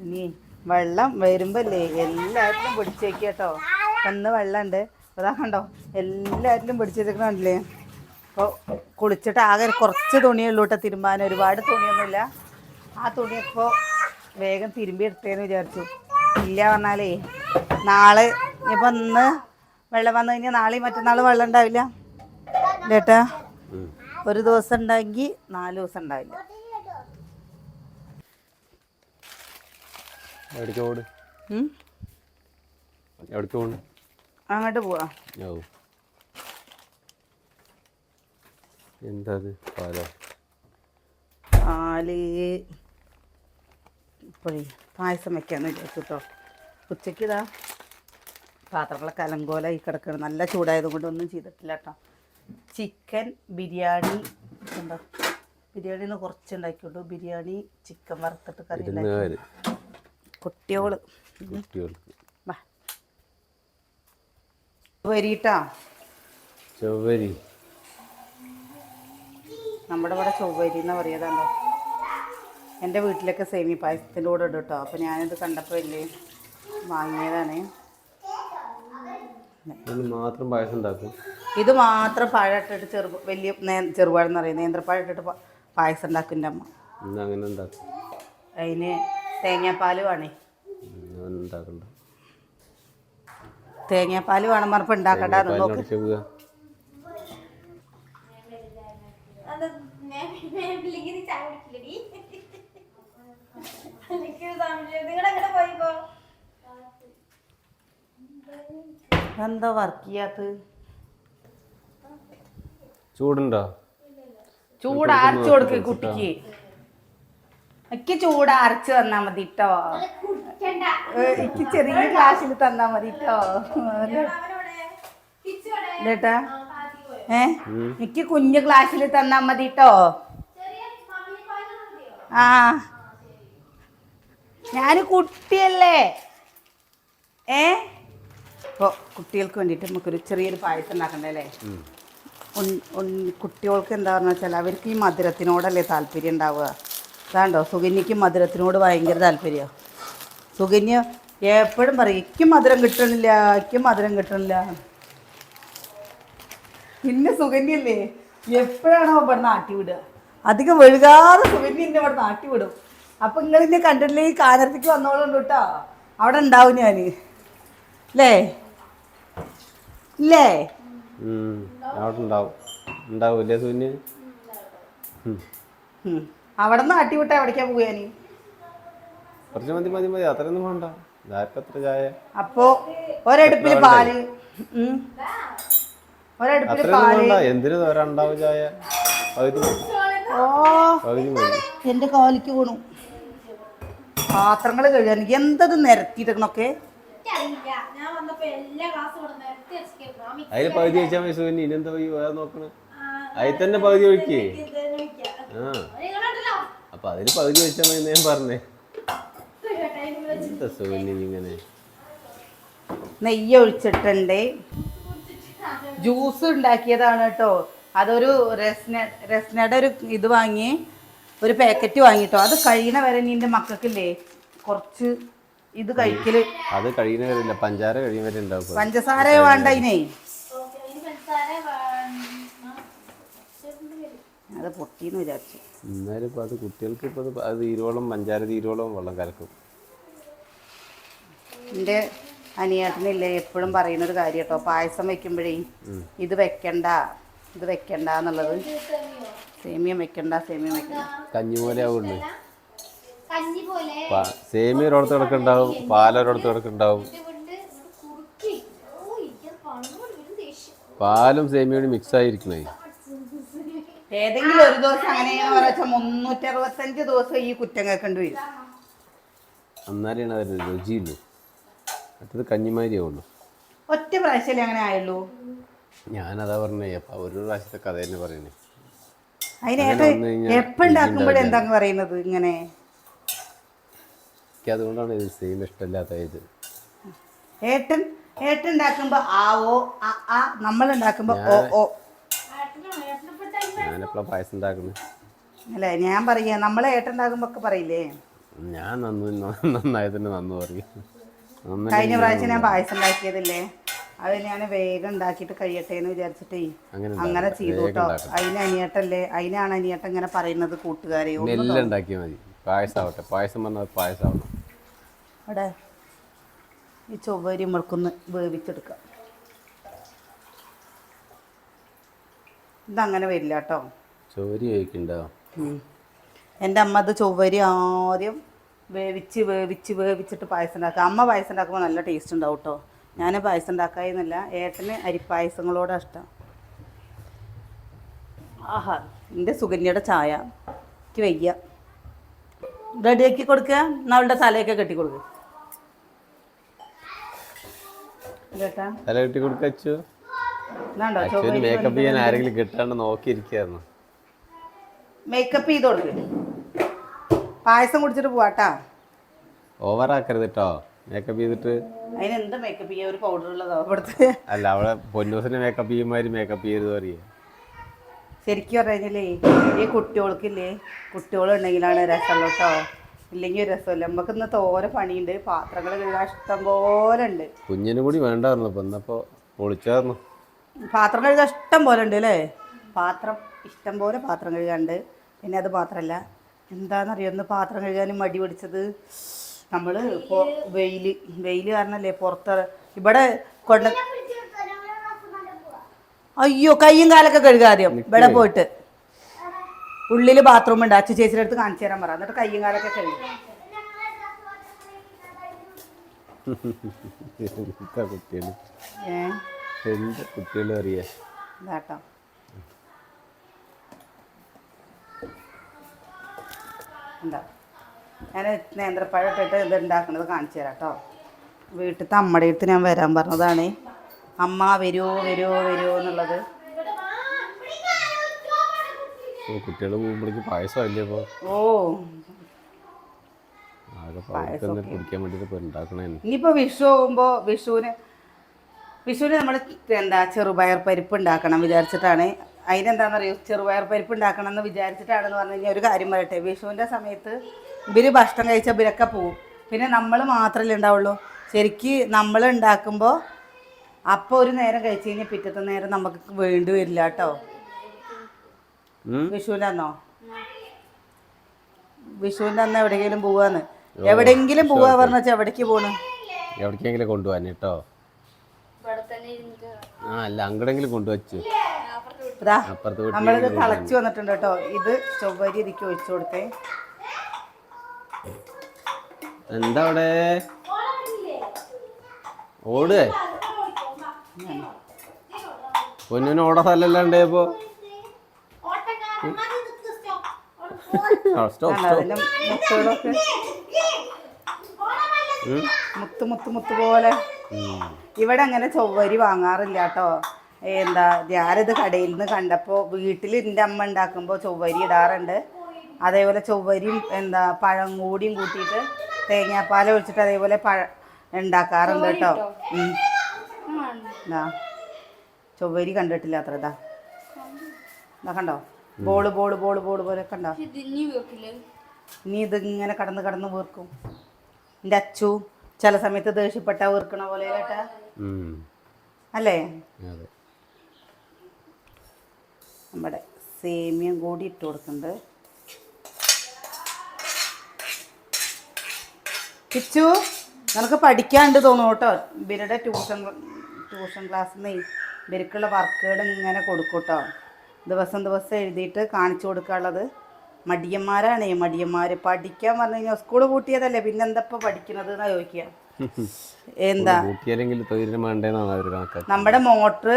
ഇനി വെള്ളം വരുമ്പല്ലേ എല്ലാറ്റിലും പിടിച്ച് വെക്കുക കേട്ടോ. ഇന്ന് വെള്ളമുണ്ട്, അതാ കണ്ടോ എല്ലാറ്റിലും പിടിച്ച് വെച്ചിട്ടുണ്ടല്ലേ. അപ്പോൾ കുളിച്ചിട്ട് ആകെ കുറച്ച് തുണിയുള്ളൂ കേട്ടോ തിരുമ്പാൻ, ഒരുപാട് തുണിയൊന്നുമില്ല. ആ തുണിയപ്പോൾ വേഗം തിരുമ്പി എടുത്തേന്ന് വിചാരിച്ചു. ഇല്ല പറഞ്ഞാലേ നാളെ ഇപ്പം ഇന്ന് വെള്ളം വന്നു കഴിഞ്ഞാൽ നാളെയും മറ്റന്നാൾ വെള്ളം ഉണ്ടാവില്ല ചേട്ടാ. ഒരു ദിവസം ഉണ്ടാക്കി 4 ദിവസം ഉണ്ടാവില്ല. അങ്ങോട്ട് പോവാ. പാല് ഇപ്പോഴേ പായസം വെക്കാന്ന് വിചാരിച്ചു കേട്ടോ. ഉച്ചയ്ക്ക് ഇതാ പാത്രങ്ങളൊക്കെ അലങ്കോലായി കിടക്കണം, നല്ല ചൂടായത് കൊണ്ട് ഒന്നും ചെയ്തിട്ടില്ല കേട്ടോ. ചിക്കൻ ബിരിയാണി ഉണ്ടോ, ബിരിയാണിന്ന് കുറച്ചുണ്ടാക്കിയോളൂ. ബിരിയാണി ചിക്കൻ വറുത്തിട്ട് കറി ഉണ്ടാക്കി കുട്ടിയോള് വരിട്ടാ. ചൊവ്വരി നമ്മുടെ ഇവിടെ ചൊവ്വരി എന്ന് പറയുന്നതാണോ. എൻ്റെ വീട്ടിലൊക്കെ സേമി പായസത്തിൻ്റെ കൂടെ ഇടും കേട്ടോ. അപ്പോൾ ഞാനിത് കണ്ടപ്പോൾ അല്ലേ വാങ്ങിയതാണ്. മാത്രം പായസം ഉണ്ടാക്കും. ഇത് മാത്രം പഴം ഇട്ടിട്ട് വലിയ ചെറുപഴം എന്ന് പറയുന്നത് നേന്ത്രപ്പഴം ഇട്ടിട്ട് പായസം ഉണ്ടാക്കും എൻ്റെ അമ്മ. അങ്ങനെ ഉണ്ടാക്കും. അതിന് തേങ്ങാപ്പാൽ വേണേ, തേങ്ങാപ്പാൽ വേണം പറഞ്ഞപ്പോൾ ഉണ്ടാക്കണ്ട. നോക്ക് എന്താ വർക്ക് ചെയ്യാത്ത? ചൂടുണ്ടോ? ചൂട് അരച്ചു കൊടുക്ക കുട്ടിക്ക്. എനിക്ക് ചൂട് അരച്ച് തന്നാ മതി കേട്ടോ. എനിക്ക് ചെറിയ ഗ്ലാസ്സിൽ തന്നാ മതി കേട്ടോ ചേട്ടാ. എനിക്ക് കുഞ്ഞു ഗ്ലാസ്സിൽ തന്നാ മതി കേട്ടോ. ആ ഞാൻ കുട്ടിയല്ലേ. അപ്പോൾ കുട്ടികൾക്ക് വേണ്ടിയിട്ട് നമുക്കൊരു ചെറിയൊരു പായസം ഉണ്ടാക്കണ്ടേ അല്ലേ. കുട്ടികൾക്ക് എന്താണെന്ന് വെച്ചാൽ അവർക്ക് ഈ മധുരത്തിനോടല്ലേ താല്പര്യം ഉണ്ടാവുക. അതാണ്ടോ സുകന്യക്ക് മധുരത്തിനോട് ഭയങ്കര താല്പര്യമാണ്. സുകന്യ എപ്പോഴും പറയും എനിക്ക് മധുരം കിട്ടണില്ല, എനിക്ക് മധുരം കിട്ടണില്ല. പിന്നെ സുകന്യല്ലേ എപ്പോഴാണോ ഇവിടെ നാട്ടി വിടുക, അധികം വഴുകാതെ സുകന്യ എന്നെ ഇവിടെ നാട്ടി വിടും. അപ്പം നിങ്ങളിന്നെ കണ്ടിട്ടില്ലേ ഈ കാനത്തേക്ക് വന്നോളുണ്ട് കേട്ടോ. അവിടെ ഉണ്ടാവും ഞാൻ അല്ലേ ഇല്ലേ. അവിടെ നിന്ന് നാട്ടി വിട്ടാ എവിടേക്കാ പോകാന്? അപ്പോ ഒരടുപ്പില് പാല്, ഒരടുപ്പില് പാല്. എന്റെ കാലിക്ക് വീണു. പാത്രങ്ങൾ കഴുകാൻ എന്തത് നിരത്തിയിട്ടൊക്കെ അതിന് പകുതി വെച്ചാൽ മതി. ഇനെന്താ നോക്കണ അതിൽ തന്നെ പകുതി ഒഴിക്കേ. അപ്പൊ അതിന് പകുതി വെച്ചാൽ മതി ഞാൻ പറഞ്ഞേ. എന്താ സുഗന്യ ഇങ്ങനെ നെയ്യ് ഒഴിച്ചിട്ടുണ്ട്. ജ്യൂസ് ഉണ്ടാക്കിയതാണ് കേട്ടോ. അതൊരു രസ്നയുടെ ഒരു ഇത് വാങ്ങി, ഒരു പാക്കറ്റ് വാങ്ങിട്ടോ. അത് കഴിയണ വരെ നിന്റെ മക്കൾക്കില്ലേ കുറച്ച് ഇത് കഴിക്കല്. അത് കഴിയുന്ന വരില്ല, പഞ്ചാര കഴിയുന്ന വരെ ഉണ്ടാവും. പഞ്ചസാര വേണ്ട ഇതിനെ. അത് പൊട്ടിന്ന് വിചാരിച്ചു. എന്നാലും ഇപ്പൊ അത് കുട്ടികൾക്ക് ഇപ്പൊ അത് തീരോളം പഞ്ചാര തീരോളം വെള്ളം കലക്കും. എൻ്റെ അനിയേട്ടനില്ലേ എപ്പോഴും പറയുന്നൊരു കാര്യം കേട്ടോ, പായസം വെക്കുമ്പോഴേ ഇത് വെക്കണ്ട ഇത് വെക്കണ്ട എന്നുള്ളത്. സേമിയം വെക്കണ്ട, സേമിയം വെക്കണ്ട. കഞ്ഞി പോലെ ആവുള്ളൂ. സേമിയ ഒരിടത്ത് കിടക്കുന്നുണ്ടാവും, പാലൊരിടത്ത് കിടക്കുന്നുണ്ടാവും. പാലും സേമിയോട് മിക്സ് ആയിരിക്കണേ. ഏതെങ്കിലും ഒരു ദിവസം അങ്ങനെയാണെന്ന് പറഞ്ഞാൽ 365 ദിവസം ഈ കുറ്റം കേൾക്കേണ്ടി വരും. അന്നേരമാണ് അതിന് രുചിയുള്ളൂ. മറ്റത് കഞ്ഞിമാരി ആവുള്ളൂ. ഒറ്റ പ്രാവശ്യമല്ലേ അങ്ങനെ ആയുള്ളൂ. ഞാനതാ പറഞ്ഞേ. അപ്പൊ ഒരു പ്രാവശ്യത്തെ കഥ തന്നെ പറയണേ. അതിനേട്ട് എപ്പോൾ ഉണ്ടാക്കുമ്പോഴെന്താ പറയുന്നത് ഇങ്ങനെ. എനിക്ക് അതുകൊണ്ടാണ് ഇത് സെയിം ഇഷ്ടമില്ലാത്തത്. ഏട്ടൻ ഉണ്ടാക്കുമ്പോ ആവോ ആ, നമ്മൾ ഉണ്ടാക്കുമ്പോ ഓ ഓ. ഞാനെപ്പോഴാ പായസം ഉണ്ടാക്കുന്നത് അല്ലേ? ഞാൻ പറയാ നമ്മളെ ഏട്ടൻ ഉണ്ടാക്കുമ്പോ ഒക്കെ പറയില്ലേ ഞാൻ നന്നായതിന് നന്ദി പറയും. കഴിഞ്ഞ പ്രാവശ്യം ഞാൻ പായസം ഉണ്ടാക്കിയതില്ലേ, അത് ഞാൻ വേഗം ഉണ്ടാക്കിയിട്ട് കഴിയട്ടെ എന്ന് വിചാരിച്ചിട്ടേ അങ്ങനെ ചെയ്തു കേട്ടോ. അതിന് അനിയേട്ടല്ലേ, അതിനാണ് അനിയേട്ടൻ ഇങ്ങനെ പറയുന്നത് കൂട്ടുകാരെ. എല്ലാം ഉണ്ടാക്കിയാൽ മതി. പായസം ആവട്ടെ, പായസം പറഞ്ഞാൽ പായസം ആവണം. അവിടെ ഈ ചൊവ്വരി മുളക്കൊന്ന് വേവിച്ചെടുക്കാം. ഇതങ്ങനെ വരില്ല കേട്ടോ. ചോരി കഴിക്കണ്ടോ? എൻ്റെ അമ്മ അത് ചൊവ്വരി ആദ്യം വേവിച്ചിട്ട് പായസം ഉണ്ടാക്കുക. അമ്മ പായസം ഉണ്ടാക്കുമ്പോൾ നല്ല ടേസ്റ്റ് ഉണ്ടാവും കേട്ടോ. ഞാൻ പായസം ഉണ്ടാക്കാമെന്നല്ല, ഏട്ടന് അരിപ്പായസങ്ങളോടാണ് ഇഷ്ടം. ആഹാ, എൻ്റെ സുകന്യയുടെ ചായ എനിക്ക് വയ്യ. റെഡിയാക്കി കൊടുക്കുക, അവളുടെ തലയൊക്കെ കെട്ടി കൊടുക്കുക കേട്ടാ. തല കെട്ടി കൊടുക്കു. മേക്കപ്പ് ചെയ്യാൻ ആരെങ്കിലും കിട്ടാണ്ട് നോക്കിയിരിക്കായിരുന്നു. മേക്കപ്പ് ചെയ്ത് കൊടുക്ക്, പായസം കുടിച്ചിട്ട് പോവാട്ടാ. ഓവറാക്കരുത് കേട്ടോ മേക്കപ്പ് ചെയ്തിട്ട്. അതിന് എന്താ മേക്കപ്പ് ചെയ്യാൻ, ഒരു പൗഡർ ഉള്ളതോ ഇവിടുത്തെ? അല്ല, അവളെ പൊന്നൂസിനെ മേക്കപ്പ് ചെയ്യുമാതിരി മേക്കപ്പ് ചെയ്ത് പറയേ. ശരിക്കും പറഞ്ഞാലേ ഈ കുട്ടികൾക്കില്ലേ, കുട്ടികളുണ്ടെങ്കിലാണ് രസമുള്ളൂ കേട്ടോ. ഇല്ലെങ്കിൽ രസമില്ല. നമുക്ക് ഇന്ന് തോരെ പണിയുണ്ട്, പാത്രങ്ങൾ കഴുകാൻ ഇഷ്ടം പോലെ ഉണ്ട്. കുഞ്ഞിനും കൂടി വേണ്ടായിരുന്നു. ഇപ്പം എന്നപ്പോൾ പൊളിച്ചായിരുന്നു. പാത്രം കഴുകാൻ ഇഷ്ടം പോലെ ഉണ്ട് അല്ലേ? പാത്രം ഇഷ്ടം പോലെ പാത്രം കഴുകാണ്ട്. പിന്നെ അത് മാത്രമല്ല, എന്താണെന്നറിയോ, ഒന്ന് പാത്രം കഴുകാനും മടി പിടിച്ചത് നമ്മൾ ഇപ്പോൾ വെയിൽ കാരണമല്ലേ പുറത്ത് ഇവിടെ കൊണ്ട്. അയ്യോ, കയ്യും കാലൊക്കെ കഴുകാദ്യം ഇവിടെ പോയിട്ട്. ഉള്ളിൽ ബാത്റൂം ഉണ്ട്, അച്ചു ചേച്ചിയുടെ അടുത്ത് കാണിച്ചു തരാൻ പറ, എന്നിട്ട് കയ്യും കാലൊക്കെ കഴുകും. കുട്ടികൾ അറിയാ ഇതാട്ടോ. എന്താ ഞാൻ നേന്ത്രപ്പഴം ഇട്ടിട്ട് ഇത് ഉണ്ടാക്കുന്നത് കാണിച്ചു തരാം കേട്ടോ. വീട്ടിലത്തെ അമ്മയുടെ അടുത്ത് ഞാൻ വരാൻ പറഞ്ഞതാണ്. അമ്മ വരുമോ വരുമോ വരുമോ എന്നുള്ളത്. കുട്ടികൾ പോകുമ്പോഴേക്ക് പായസം അല്ലേ ഇപ്പോൾ? ഓ, കുടിക്കാൻ വേണ്ടിയിട്ട് ഉണ്ടാക്കണേ. ഇനിയിപ്പോൾ വിഷു ആകുമ്പോൾ വിഷുവിന് നമ്മൾ എന്താ ചെറുപയർ പരിപ്പ് ഉണ്ടാക്കണം വിചാരിച്ചിട്ടാണ്. അതിനെന്താണെന്നറിയോ, ചെറുപയർ പരിപ്പ് ഉണ്ടാക്കണം എന്ന് വിചാരിച്ചിട്ടാണെന്ന് പറഞ്ഞു കഴിഞ്ഞാൽ ഒരു കാര്യം പറയട്ടെ, വിഷുവിൻ്റെ സമയത്ത് ഇവർ ഭക്ഷണം കഴിച്ചാൽ ഇവരൊക്കെ പോവും. പിന്നെ നമ്മൾ മാത്രമല്ലേ ഉണ്ടാവുള്ളൂ. ശരിക്ക് നമ്മൾ ഉണ്ടാക്കുമ്പോൾ അപ്പോൾ ഒരു നേരം കഴിച്ച് കഴിഞ്ഞാൽ പിറ്റത്തെ നേരം നമുക്ക് വേണ്ടി വരില്ല കേട്ടോ. വിഷുവിൻ്റെ അന്നോ, വിഷുവിൻ്റെ അന്ന് എവിടെയെങ്കിലും പോവാന്ന്, എവിടെയെങ്കിലും പോവാ പറഞ്ഞ വെച്ചാൽ എവിടേക്ക് പോണ്? എവിടേക്കെങ്കിലും കൊണ്ടുപോകാൻ കേട്ടോ. ആ, അല്ല അങ്ങടെങ്കിലും കൊണ്ടുവച്ചു. നമ്മളിത് തിളച്ച് വന്നിട്ടുണ്ട് കേട്ടോ. ഇത് ചൊവ്വരി ഇതിക്ക് ഒഴിച്ചു കൊടുത്തേ. എന്താ അവിടെ ഓട്? പൊന്നിന് ഓട സ്ഥലമല്ലാണ്ടേ ഇപ്പോ. മുത്ത് മുത്ത് മുത്ത് പോലെ. ഇവിടെ അങ്ങനെ ചൊവ്വരി വാങ്ങാറില്ല കേട്ടോ. എന്താ, ഞാനിത് കടയിൽ നിന്ന് കണ്ടപ്പോൾ വീട്ടിൽ എൻ്റെ അമ്മ ഉണ്ടാക്കുമ്പോൾ ചൊവ്വരി ഇടാറുണ്ട്. അതേപോലെ ചൊവ്വരിയും എന്താ പഴം കൂടിയും കൂട്ടിയിട്ട് തേങ്ങാപ്പാൽ ഒഴിച്ചിട്ട് അതേപോലെ ഉണ്ടാക്കാറുണ്ട് കേട്ടോ. ചൊവ്വരി കണ്ടിട്ടില്ല അത്ര. ഇതാ കണ്ടോ, ബോള് ബോള് ബോള് ബോള് പോലെ കണ്ടോ. ഇനി ഇതിങ്ങനെ കടന്ന് വീർക്കും. എൻ്റെ അച്ചു ചില സമയത്ത് ദേഷ്യപ്പെട്ട വീർക്കണ പോലെ കേട്ടാ അല്ലേ. നമ്മുടെ സേമിയം കൂടി ഇട്ട് കൊടുക്കുന്നുണ്ട്. കിച്ചു, നിനക്ക് പഠിക്കാണ്ട് തോന്നും കേട്ടോ. ഇവരുടെ ട്യൂഷൻ ക്ലാസ്സിൽ നിന്ന് ഇവർക്കുള്ള വർക്കുകൾ ഇങ്ങനെ കൊടുക്കും കേട്ടോ. ദിവസം എഴുതിയിട്ട് കാണിച്ചു കൊടുക്കാനുള്ളത്. മടിയന്മാരാണേ, മടിയന്മാർ. പഠിക്കാൻ പറഞ്ഞു കഴിഞ്ഞാൽ സ്കൂൾ പൂട്ടിയതല്ലേ, പിന്നെ എന്താ ഇപ്പം പഠിക്കുന്നത് എന്നാ ചോദിക്കുക. എന്താ നമ്മുടെ മോട്ടർ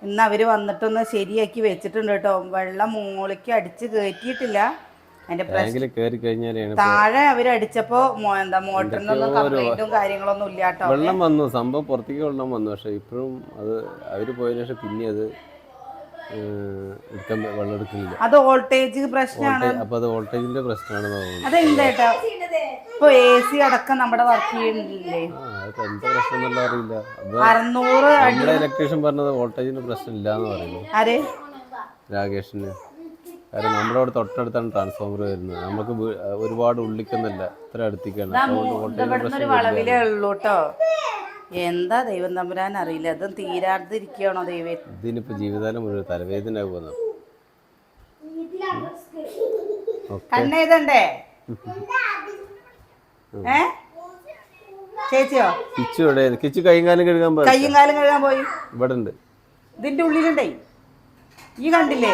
ഇന്ന് അവർ വന്നിട്ടൊന്ന് ശരിയാക്കി വെച്ചിട്ടുണ്ട് കേട്ടോ. വെള്ളം മുകളിലേക്ക് അടിച്ച് കയറ്റിയിട്ടില്ല. അതിന്റെ പ്രശ്നം താഴെ അവരടിച്ചപ്പോ എന്താ മോട്ടറിനൊന്നും കംപ്ലൈന്റും കാര്യങ്ങളൊന്നും ഇല്ല കേട്ടോ. വെള്ളം വന്നു, സംഭവം പുറത്തേക്ക് വെള്ളം വന്നു. പക്ഷെ ഇപ്പോഴും അത് അവര് പോയതിനു ശേഷം പിന്നെ അത് വെള്ളം എടുക്കുന്നില്ല. അത് വോൾട്ടേജ് പ്രശ്നമാണ്. അപ്പൊ അത് വോൾട്ടേജിന്റെ പ്രശ്നമാണ്. അതെന്താ ഇപ്പൊ AC അടക്കം നമ്മുടെ വർക്ക് ചെയ്യുന്നില്ലേ? എന്താ പ്രശ്നം എന്നുള്ള അറിയില്ല. 600 നമ്മുടെ ഇലക്ട്രീഷ്യൻ പറഞ്ഞത് വോൾട്ടേജിന്റെ പ്രശ്നം ഇല്ലാന്ന് പറയുന്നു. ആര്? രാകേഷിന്. കാരണം നമ്മുടെ അവിടെ തൊട്ടടുത്താണ് ട്രാൻസ്ഫോമർ വരുന്നത്. നമുക്ക് ഒരുപാട് ഉള്ളിക്കൊന്നല്ല, ഇത്ര അടുത്തേക്കാണ്. അതുകൊണ്ട് വോൾട്ടേജ് ഒരു വളവിലേ ഉള്ളൂ കേട്ടോ. എന്താ ദൈവം തമ്പുരാൻ അറിയില്ല, അതും തീരാതിരിക്കുകയാണോ ദൈവം. ഇതിനിപ്പോൾ ജീവിതകാലം മുഴുവൻ തലവേദന പോകുന്നത്. കണ്ണെഴുതണ്ടേ ചേച്ചിയോ? കിച്ചു ഇവിടെ, കിച്ചു കൈയും കാലം കഴുകാൻ പോയി. കയ്യും കാലം കഴുകാൻ പോയി. ഇവിടെ ഉണ്ട്, ഇതിന്റെ ഉള്ളിലുണ്ടേ. ഈ കണ്ടില്ലേ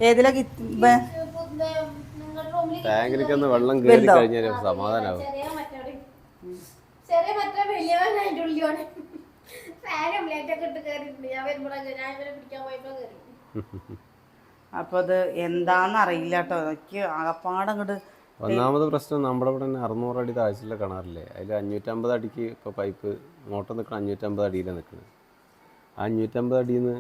ഏതിലാ? ടാങ്കിലേക്കൊന്ന് വെള്ളം കയറി കഴിഞ്ഞാൽ സമാധാനാവും. അപ്പൊ അത് എന്താന്ന് അറിയില്ല കേട്ടോ. എനിക്ക് ആകപ്പാടങ്ങോട്ട് ഒന്നാമത് പ്രശ്നം നമ്മുടെ ഇവിടെ തന്നെ 600 അടി താഴ്ചയുള്ള കിണറില്ലേ, അതിൽ 550 അടിക്ക് ഇപ്പോൾ പൈപ്പ് മോട്ടർ നിൽക്കണം. 550 അടിയിലാണ് നിൽക്കുന്നത്. ആ 550 അടിയിൽ നിന്ന്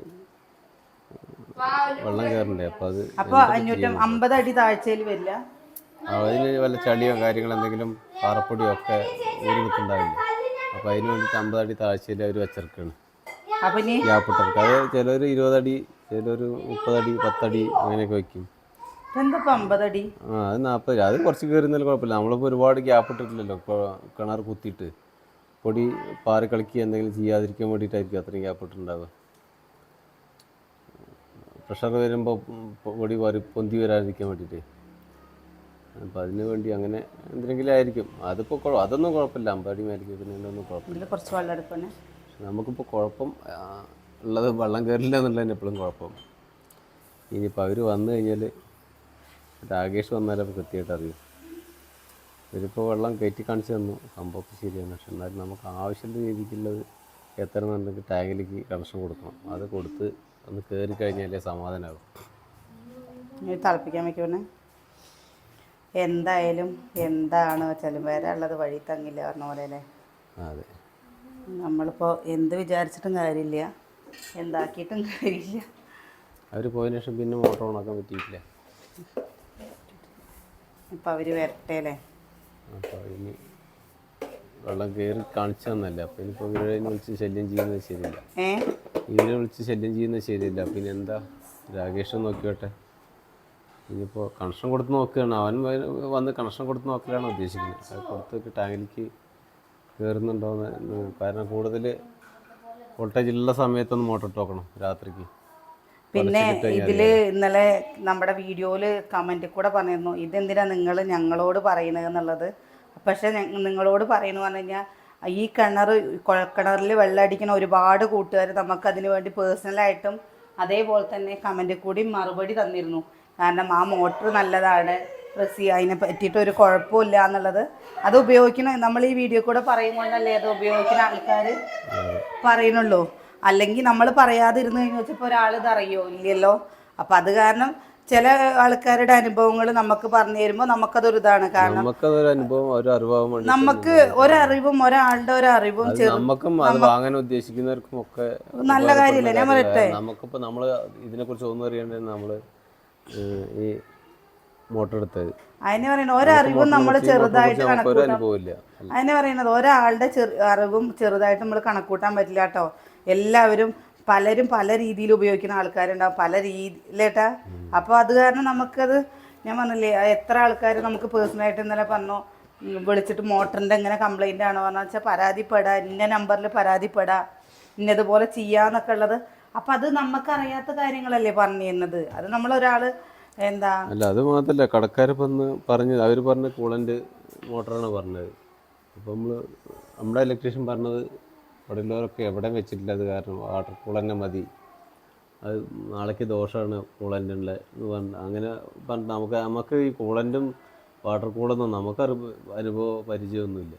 വെള്ളം കയറണ്ടേ. അപ്പോൾ അത് 550 അടി താഴ്ചയിൽ വരില്ല. അതിന് വല്ല ചളിയോ കാര്യങ്ങളോ എന്തെങ്കിലും പാറപ്പൊടിയോ ഒക്കെ ഊരി നിൽക്കുന്നുണ്ടാവില്ല. അപ്പോൾ അതിന് വേണ്ടിയിട്ട് 50 അടി താഴ്ചയിൽ അവർ വെച്ചിറക്കാണ് ഗ്യാപ്പിട്ടിറക്കുക. അത് ചിലർ 20 അടി, ചിലർ 30 അടി, 10 അടി അങ്ങനെയൊക്കെ വയ്ക്കും. അത് 40 അത് കുറച്ച് കയറുന്നാലും കുഴപ്പമില്ല. നമ്മളിപ്പോൾ ഒരുപാട് ഗ്യാപ്പ് ഇട്ടിട്ടില്ലല്ലോ. ഇപ്പോൾ കിണർ കുത്തിയിട്ട് പൊടി പാറി കളിക്കുക എന്തെങ്കിലും ചെയ്യാതിരിക്കാൻ വേണ്ടിയിട്ടായിരിക്കും അത്രയും ഗ്യാപ്പ് ഇട്ടിട്ടുണ്ടാവുക. പ്രഷർ വരുമ്പോൾ പൊടി പൊന്തി വരാതിരിക്കാൻ വേണ്ടിയിട്ട്. അപ്പോൾ അതിന് വേണ്ടി അങ്ങനെ എന്തെങ്കിലും ആയിരിക്കും. അതിപ്പോൾ അതൊന്നും കുഴപ്പമില്ല. 50 അടി മേലിക്കുന്നതിനൊന്നും കുഴപ്പമില്ല. കുറച്ച് വെള്ളം എടുക്കണേ. നമുക്കിപ്പോൾ കുഴപ്പം ഉള്ളത് വെള്ളം കയറില്ല എന്നുള്ളതിന് എപ്പോഴും കുഴപ്പം. ഇനിയിപ്പോൾ അവർ വന്നു കഴിഞ്ഞാൽ രാകേഷ് വന്നാലപ്പോൾ കൃത്യമായിട്ട് അറിയും. ഇതിപ്പോൾ വെള്ളം കയറ്റി കാണിച്ചു തന്നു, സംഭവമൊക്കെ ശരിയാണ്. പക്ഷെ എന്നാലും നമുക്ക് ആവശ്യമുള്ള രീതിക്കുള്ളത് എത്തണമെന്നുണ്ടെങ്കിൽ ടാങ്കിലേക്ക് കണക്ഷൻ കൊടുക്കണം. അത് കൊടുത്ത് ഒന്ന് കയറി കഴിഞ്ഞാലേ സമാധാനമാകും. തിളപ്പിക്കാൻ വയ്ക്കുവാണ്. എന്തായാലും എന്താണ് വെച്ചാലും വരാനുള്ളത് വഴി തങ്ങില്ല പറഞ്ഞ പോലെ അല്ലേ. അതെ, നമ്മളിപ്പോൾ എന്ത് വിചാരിച്ചിട്ടും കാര്യമില്ല, എന്താക്കിയിട്ടും കാര്യമില്ല. അവർ പോയതിനു ശേഷം പിന്നെ മോട്ടോർ ഓണാക്കാൻ പറ്റിയിട്ടില്ല. ഇപ്പം അവർ വരട്ടെ അല്ലേ. അപ്പോൾ ഇനി വെള്ളം കയറി കാണിച്ചു തന്നല്ലേ. അപ്പോൾ ഇനിയിപ്പോൾ ഇവരെ വിളിച്ച് ശല്യം ചെയ്യുന്നത് ശരിയില്ല. ഇവരെ വിളിച്ച് ശല്യം ചെയ്യുന്നത് ശരിയില്ല. പിന്നെ എന്താ, രാകേഷ് നോക്കിയോട്ടെ. ഇനിയിപ്പോൾ കണക്ഷൻ കൊടുത്ത് നോക്കുകയാണ്. അവൻ വന്ന് കണക്ഷൻ കൊടുത്ത് നോക്കലാണ് ഉദ്ദേശിക്കുന്നത്. അത് കൊടുത്ത് ടാങ്കിലേക്ക് കയറുന്നുണ്ടോയെന്ന്. കാരണം കൂടുതൽ വോൾട്ടേജ് ഉള്ള സമയത്തൊന്ന് മോട്ടർ ഇട്ട് നോക്കണം രാത്രിക്ക്. പിന്നെ ഇതിൽ ഇന്നലെ നമ്മുടെ വീഡിയോയിൽ കമൻറ്റിൽ കൂടെ പറഞ്ഞിരുന്നു, ഇതെന്തിനാണ് നിങ്ങൾ ഞങ്ങളോട് പറയുന്നത് എന്നുള്ളത്. പക്ഷേ നിങ്ങളോട് പറയുന്നു പറഞ്ഞു കഴിഞ്ഞാൽ ഈ കുഴൽക്കിണറിൽ വെള്ളം അടിക്കുന്ന ഒരുപാട് കൂട്ടുകാർ നമുക്കതിന് വേണ്ടി പേഴ്സണലായിട്ടും അതേപോലെ തന്നെ കമൻറ്റിൽ കൂടി മറുപടി തന്നിരുന്നു. കാരണം ആ മോട്ടർ നല്ലതാണ്, അതിനെ പറ്റിയിട്ട് ഒരു കുഴപ്പമില്ല എന്നുള്ളത്. അത് ഉപയോഗിക്കുന്ന നമ്മൾ ഈ വീഡിയോ കൂടെ പറയുമ്പോഴല്ലേ അത് ഉപയോഗിക്കുന്ന ആൾക്കാർ പറയുന്നുള്ളൂ. അല്ലെങ്കിൽ നമ്മൾ പറയാതിരുന്നു കഴിഞ്ഞാൽ വെച്ചപ്പോൾ ഒരാൾ ഇത് അറിയോ ഇല്ലല്ലോ. അപ്പം അത് കാരണം ചില ആൾക്കാരുടെ അനുഭവങ്ങൾ നമുക്ക് പറഞ്ഞു തരുമ്പോൾ നമുക്കതൊരു ഇതാണ്. കാരണം നമുക്ക് ഒരറിവും ഒരാളുടെ ഒരറിവും ഉദ്ദേശിക്കുന്നവർക്കും ഒക്കെ നല്ല കാര്യമില്ല. ഞാൻ പറയട്ടെ, നമുക്കിപ്പോൾ നമ്മൾ ഇതിനെക്കുറിച്ച് ഒന്നും അറിയേണ്ടത് നമ്മൾ ഈ മോട്ടർ എടുത്തത് അതിന് പറയുന്നത് ഒരറിവും നമ്മൾ ചെറുതായിട്ട് അതിന് പറയുന്നത് ഒരാളുടെ അറിവും ചെറുതായിട്ട് നമ്മൾ കണക്കൂട്ടാൻ പറ്റില്ല കേട്ടോ. എല്ലാവരും പലരും പല രീതിയിൽ ഉപയോഗിക്കുന്ന ആൾക്കാരുണ്ടാവും, പല രീതിയിലേട്ടാ. അപ്പോൾ അത് കാരണം നമുക്കത് ഞാൻ പറഞ്ഞില്ലേ, എത്ര ആൾക്കാർ നമുക്ക് പേഴ്സണലായിട്ട് ഇന്നലെ പറഞ്ഞു വിളിച്ചിട്ട് മോട്ടറിൻ്റെ എങ്ങനെ കംപ്ലൈൻ്റ് ആണോ പറഞ്ഞു വെച്ചാൽ പരാതിപ്പെടാം, ഇന്ന നമ്പറിൽ പരാതിപ്പെടാം, ഇന്നതുപോലെ ചെയ്യാന്നൊക്കെ ഉള്ളത്. അപ്പം അത് നമുക്കറിയാത്ത കാര്യങ്ങളല്ലേ പറഞ്ഞു തരുന്നത്. അത് നമ്മളൊരാൾ എന്താ അല്ല, അത് മാത്രമല്ല കടക്കാർ പറഞ്ഞ് അവർ പറഞ്ഞ കൂളൻ്റ് മോട്ടറാണ് പറഞ്ഞത്. അപ്പോൾ നമ്മുടെ ഇലക്ട്രീഷ്യൻ പറഞ്ഞത് അവിടെ ഉള്ളവരൊക്കെ എവിടെ വെച്ചിട്ടില്ല, അത് കാരണം വാട്ടർ കൂളന്നെ മതി, അത് നാളേക്ക് ദോഷമാണ് കൂളൻ്റുള്ള എന്ന് പറഞ്ഞു. അങ്ങനെ പറഞ്ഞിട്ട് നമുക്ക് ഈ കൂളൻ്റും വാട്ടർ കൂളൊന്നും നമുക്ക് അനുഭവ പരിചയമൊന്നുമില്ല.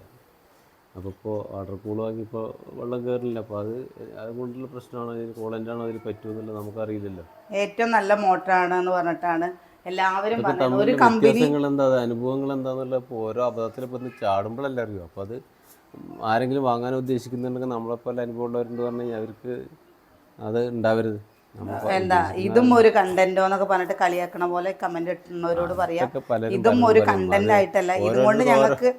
അപ്പോൾ ഇപ്പോൾ വാട്ടർ കൂൾ വാങ്ങിയപ്പോൾ വെള്ളം കയറില്ല. അപ്പോൾ അതുകൊണ്ടുള്ള പ്രശ്നമാണോ, അതിന് കൂളൻ്റാണോ അതിൽ പറ്റുമെന്നുള്ളത് നമുക്കറിയില്ലല്ലോ. ഏറ്റവും നല്ല മോട്ടറാണെന്ന് പറഞ്ഞിട്ടാണ് എല്ലാവരും വ്യത്യാസങ്ങൾ എന്താ, അനുഭവങ്ങൾ എന്താണെന്നുള്ള ഇപ്പോൾ ഓരോ അബദ്ധത്തിൽ ഇപ്പോൾ ചാടുമ്പോഴല്ലേ അറിയും. അപ്പോൾ അത് ആരെങ്കിലും വാങ്ങാൻ ഉദ്ദേശിക്കുന്നുണ്ടെങ്കിൽ നമ്മളെപ്പോലെ അനുഭവമുള്ളവരുണ്ട് പറഞ്ഞു കഴിഞ്ഞാൽ അവർക്ക് അത് ഉണ്ടാവരുത്. എന്താ ഇതും ഒരു കണ്ടന്റോ എന്നൊക്കെ പറഞ്ഞിട്ട് കളിയാക്കണ പോലെ കമന്റ് ഇട്ടുന്നവരോട് പറയാം, ഇതും ഒരു കണ്ടന്റ് ആയിട്ടല്ല. ഇതുകൊണ്ട് ഞങ്ങൾക്ക്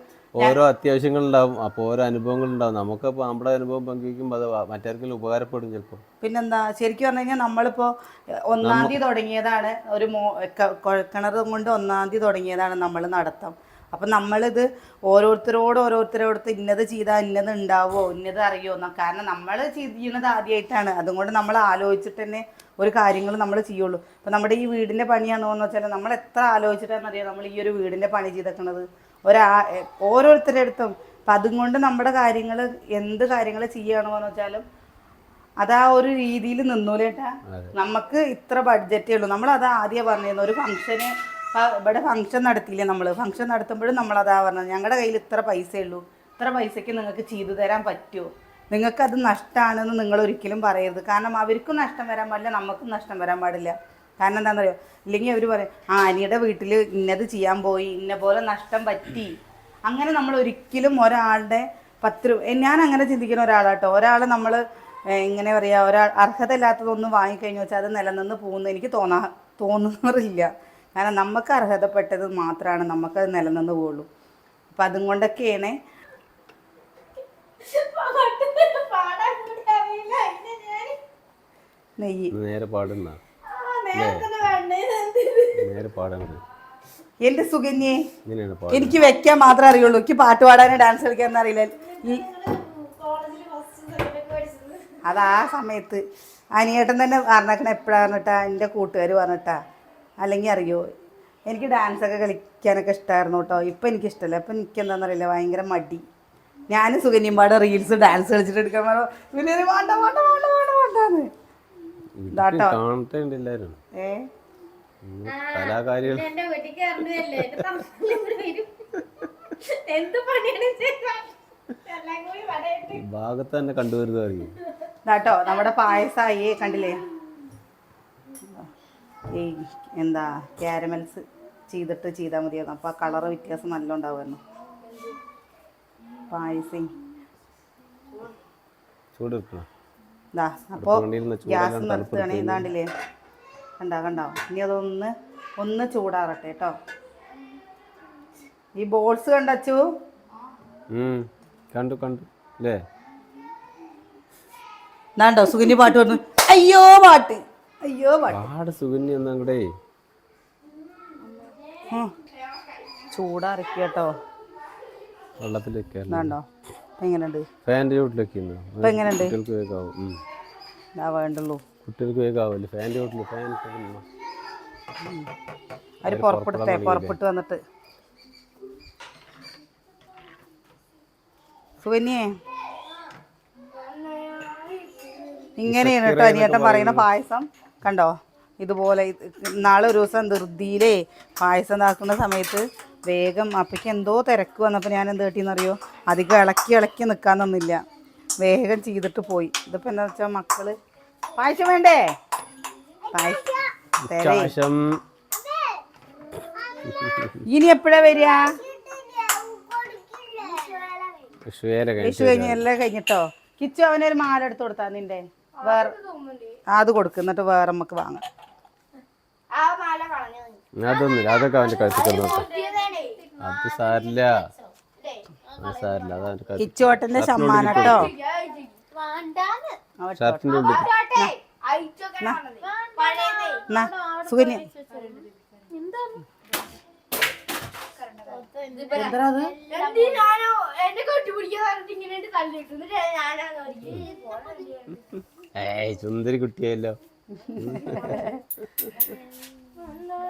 ഓരോ അത്യാവശ്യങ്ങളുണ്ടാവും. അപ്പോൾ ഓരോ അനുഭവങ്ങളുണ്ടാവും. നമുക്കപ്പോൾ നമ്മുടെ അനുഭവം പങ്കുവയ്ക്കുമ്പോൾ അത് മറ്റാർക്കെങ്കിലും ഉപകാരപ്പെടും ചിലപ്പോൾ. പിന്നെന്താ, ശരിക്കും പറഞ്ഞു കഴിഞ്ഞാൽ നമ്മളിപ്പോൾ 1-ാം തീയതി തുടങ്ങിയതാണ് ഒരു കുഴൽക്കിണർ കൊണ്ട് 1-ാം തീയതി തുടങ്ങിയതാണ് നമ്മൾ നടത്തം. അപ്പം നമ്മളിത് ഓരോരുത്തരോട് ഇന്നത് ചെയ്താൽ ഇന്നത് ഉണ്ടാവുമോ, ഇന്നത് അറിയുമോ, കാരണം നമ്മൾ ചെയ്യുന്നത് ആദ്യമായിട്ടാണ്. അതുകൊണ്ട് നമ്മൾ ആലോചിച്ചിട്ട് തന്നെ ഒരു കാര്യങ്ങൾ നമ്മൾ ചെയ്യുള്ളൂ. ഇപ്പം നമ്മുടെ ഈ വീടിൻ്റെ പണിയാണോ എന്ന് വെച്ചാൽ നമ്മൾ എത്ര ആലോചിച്ചിട്ടാണെന്നറിയാം നമ്മൾ ഈ ഒരു വീടിൻ്റെ പണി ചെയ്തേക്കണത് ഓരോരുത്തരുടെ അടുത്തും. അപ്പം അതുകൊണ്ട് നമ്മുടെ കാര്യങ്ങൾ എന്ത് കാര്യങ്ങൾ ചെയ്യുകയാണോ എന്ന് വെച്ചാലും അതാ ഒരു രീതിയിൽ നിന്നൂലേട്ടാ. നമുക്ക് ഇത്ര ബഡ്ജറ്റേ ഉള്ളൂ. നമ്മളത് ആദ്യം പറഞ്ഞിരുന്നു. ഒരു ഫംഗ്ഷന് ഇവിടെ ഫംഗ്ഷൻ നടത്തിയില്ലേ, നമ്മൾ ഫംഗ്ഷൻ നടത്തുമ്പോഴും നമ്മളതാ പറഞ്ഞത്, ഞങ്ങളുടെ കയ്യിൽ ഇത്ര പൈസയേ ഉള്ളൂ, ഇത്ര പൈസയ്ക്ക് നിങ്ങൾക്ക് ചെയ്തു തരാൻ പറ്റുമോ, നിങ്ങൾക്കത് നഷ്ടമാണെന്ന് നിങ്ങൾ ഒരിക്കലും പറയരുത്. കാരണം അവർക്കും നഷ്ടം വരാൻ പാടില്ല, നമുക്കും നഷ്ടം വരാൻ പാടില്ല. കാരണം എന്താണെന്നറിയോ, ഇല്ലെങ്കിൽ അവർ പറയും അനിയുടെ വീട്ടിൽ ഇന്നത് ചെയ്യാൻ പോയി, ഇന്ന പോലെ നഷ്ടം പറ്റി. അങ്ങനെ നമ്മൾ ഒരിക്കലും ഒരാളുടെ 10 രൂപ, ഞാൻ അങ്ങനെ ചിന്തിക്കുന്ന ഒരാളാട്ടോ. ഒരാൾ നമ്മൾ ഇങ്ങനെ പറയുക, ഒരാൾ അർഹത ഇല്ലാത്തതൊന്നും വാങ്ങിക്കഴിഞ്ഞു വെച്ചാൽ അത് നിലനിന്ന് പോകുന്നു എനിക്ക് തോന്നാറില്ല. കാരണം നമുക്ക് അർഹതപ്പെട്ടത് മാത്രമാണ് നമുക്കത് നിലനിന്ന് പോകുള്ളൂ. അപ്പം അതും കൊണ്ടൊക്കെയാണ് നെയ്യ് നേരെ പാടുന്ന എൻ്റെ സുകന്യെ എനിക്ക് വെക്കാൻ മാത്രമേ അറിയുള്ളൂ. എനിക്ക് പാട്ട് പാടാനും ഡാൻസ് കളിക്കാനൊന്നും അറിയില്ല. അതാ സമയത്ത് അനിയേട്ടൻ തന്നെ പറഞ്ഞേക്കണ എപ്പോഴാണ് പറഞ്ഞിട്ടാ, എൻ്റെ കൂട്ടുകാർ പറഞ്ഞിട്ടാ. അല്ലെങ്കിൽ അറിയോ, എനിക്ക് ഡാൻസൊക്കെ കളിക്കാനൊക്കെ ഇഷ്ടമായിരുന്നു കേട്ടോ. ഇപ്പം എനിക്കിഷ്ടമല്ല. ഇപ്പം എനിക്ക് എന്താണെന്നറിയില്ല, ഭയങ്കര മടി. ഞാനും സുകന്യമ്പാട് റീൽസ് ഡാൻസ് കളിച്ചിട്ട് എടുക്കാൻ പിന്നെ വേണ്ടാന്ന് ഇതാട്ടോ. കലാകാരികൾ ഭാഗത്ത് തന്നെ കണ്ടുവരുന്നതായിരിക്കും ഇതാട്ടോ. നമ്മുടെ പായസമായി കണ്ടില്ലേ, എന്താ ക്യാരമൽസ് ചെയ്താൽ മതിയായിരുന്നു. അപ്പോൾ ആ കളറ് വ്യത്യാസം നല്ല ഉണ്ടാവുമായിരുന്നു. പായസം ഇതാ. അപ്പോൾ ഗ്യാസ് നിർത്തുകയാണ്. ഇതാണ്ടില്ലേ, കണ്ടോ. ഇനി അതൊന്ന് ചൂടാറട്ടെ കേട്ടോ. ഈ ബോൾസ് കണ്ടു അല്ലേ. എന്നാണ്ടോ സുഗന്യ പാട്ട് പറഞ്ഞു. അയ്യോ പാട്ട് സുഗന്യ ഒന്നൂടെ ചൂടാറിക്ക് കേട്ടോ. വെള്ളത്തിൽ വെക്കാണ്ടോ എങ്ങനെയുണ്ട്, ഫാൻ്റെ ചോട്ടിലൊക്കെ ഇപ്പം എങ്ങനെയുണ്ട്, ഇതാ വേണ്ടുള്ളൂ കുട്ടികൾക്ക് വേഗാവില്ല. ഫാൻ്റെ ചോട്ടിൽ ഫാൻ അവർ പുറപ്പെട്ട് വന്നിട്ട്. സുകന്യേ ഇങ്ങനെയാണ് കേട്ടോ അനിയേട്ടൻ പറയുന്ന പായസം. കണ്ടോ, ഇതുപോലെ നാളെ ഒരു ദിവസം ധൃതിയിലേ പായസം ഉണ്ടാക്കുന്ന സമയത്ത് വേഗം അപ്പയ്ക്ക് എന്തോ തിരക്ക് വന്നപ്പോൾ ഞാൻ എന്ത് കേട്ടിയെന്നറിയോ, അധികം ഇളക്കി നിൽക്കാൻ തന്നില്ല, വേഗം ചെയ്തിട്ട് പോയി. ഇതിപ്പോൾ എന്താ വെച്ചാൽ മക്കള് പായസം വേണ്ടേ, പായസം ഇനി എപ്പോഴാ വരിക, വിഷു കഴിഞ്ഞ് എല്ലാം കഴിഞ്ഞിട്ടോ. കിച്ചു അവനൊരു മാല എടുത്ത് കൊടുത്താ നിന്റെ വേറെ അത് കൊടുക്കും, എന്നിട്ട് വേറെ നമുക്ക് വാങ്ങാം. അതൊന്നുമില്ല, അതൊക്കെ അവന്റെ കഴുത്തിൽ അത് സാരില്ല. കിച്ചുവട്ടന്റെ സമ്മാനം കേട്ടോ. ഷർട്ടിന്റെ ഉള്ളിൽ സുകന്യ സുന്ദരി കുട്ടിയായല്ലോ.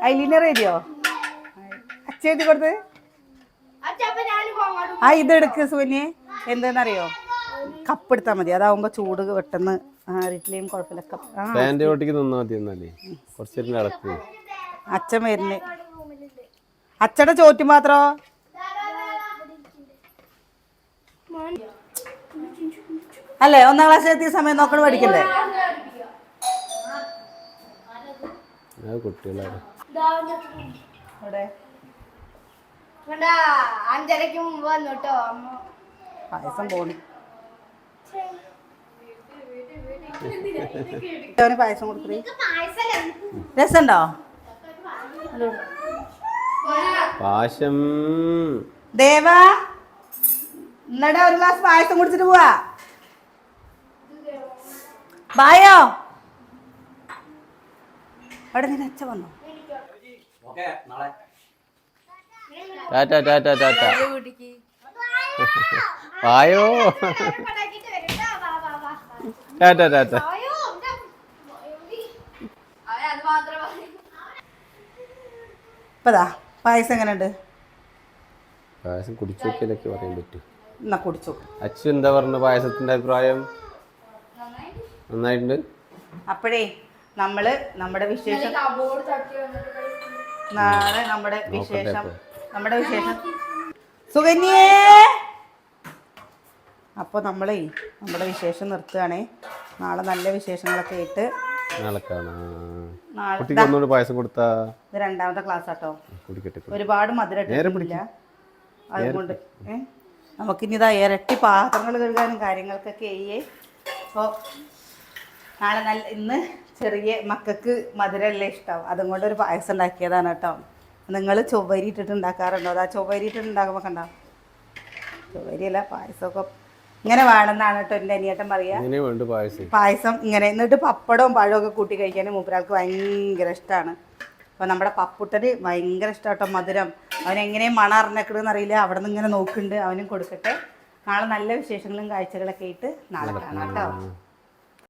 ഐലൈനർ എഴുതിയോ, അച്ഛ എഴുതി കൊടുത്ത്. ആ ഇതെടുക്ക് സുകന്യെ, എന്താന്നറിയോ, കപ്പ് എടുത്താൽ മതി, അതാവുമ്പോ ചൂട് പെട്ടെന്ന് ആരിട്ടിലേയും കുഴപ്പമില്ല. അച്ഛൻ വരുന്നേ, അച്ഛടെ ചോറ്റു മാത്രോ അല്ലേ, 1-ാം ക്ലാസ്സിൽ എത്തിയ സമയം നോക്കണം പഠിക്കണ്ടേ. പായസം പോണി പായസം കൊടുക്കേ, രസമുണ്ടോ പാശം ദേവാ, എന്നിട്ട് ഒരു ഗ്ലാസ് പായസം കുടിച്ചിട്ട് പോവാ. ബായോ അവിടെ നിന്ന് അച്ഛ വന്നോ? ടാറ്റ ടാറ്റ ടാറ്റ വായോ ടാറ്റ ടാറ്റ. ഇപ്പതാ പായസം എങ്ങനെയുണ്ട്? പായസം കുടിച്ചു നോക്കിയാലൊക്കെ പറയാൻ പറ്റും. എന്നാ കുടിച്ചു. അച്ഛൻ എന്താ പറഞ്ഞ പായസത്തിന്റെ അഭിപ്രായം? നന്നായിട്ടുണ്ട്. അപ്പോഴേ നമ്മുടെ വിശേഷം നാളെ നമ്മുടെ വിശേഷം സുകന്യേ. അപ്പോൾ നമ്മുടെ വിശേഷം നിർത്തുകയാണേ. നാളെ നല്ല വിശേഷങ്ങളൊക്കെ ആയിട്ട് നാളെ കാണാം. പായസം കൊടുത്താ ഇത് രണ്ടാമത്തെ ക്ലാസ് ആട്ടോ. കുടിക്കട്ടെ. ഒരുപാട് മധുരമില്ല അതുകൊണ്ട് നമുക്കിനി ഇതാ ഇരട്ടി പാത്രങ്ങൾ കഴുകാനും കാര്യങ്ങൾക്കൊക്കെ ചെയ്യേ. അപ്പോൾ നാളെ ഇന്ന് ചെറിയ മക്കൾക്ക് മധുരമല്ലേ ഇഷ്ടം, അതും കൊണ്ട് ഒരു പായസം ഉണ്ടാക്കിയതാണ് കേട്ടോ. നിങ്ങൾ ചൊവ്വരി ഇട്ടിട്ട് ഉണ്ടാക്കാറുണ്ടോ? അതാ ചൊവ്വരി ഇട്ടിട്ട് ഉണ്ടാക്കുമ്പോൾ കണ്ടോ, ചൊവ്വരിയല്ല പായസമൊക്കെ ഇങ്ങനെ വേണമെന്നാണ് കേട്ടോ എൻ്റെ അനിയേട്ടൻ പറയുക. പായസം ഇങ്ങനെ എന്നിട്ട് പപ്പടവും പഴമൊക്കെ കൂട്ടി കഴിക്കാൻ മൂപ്പരാൾക്ക് ഭയങ്കര ഇഷ്ടമാണ്. അപ്പോൾ നമ്മുടെ പപ്പുട്ടന് ഭയങ്കര ഇഷ്ടം കേട്ടോ മധുരം. അവനെങ്ങനെയും മണം അറിഞ്ഞേക്കണമെന്ന് അറിയില്ല, അവിടെ നിന്ന് ഇങ്ങനെ നോക്കുന്നുണ്ട്. അവനും കൊടുക്കട്ടെ. നാളെ നല്ല വിശേഷങ്ങളും കാഴ്ചകളൊക്കെ ആയിട്ട് നാളെ കാണാം കേട്ടോ.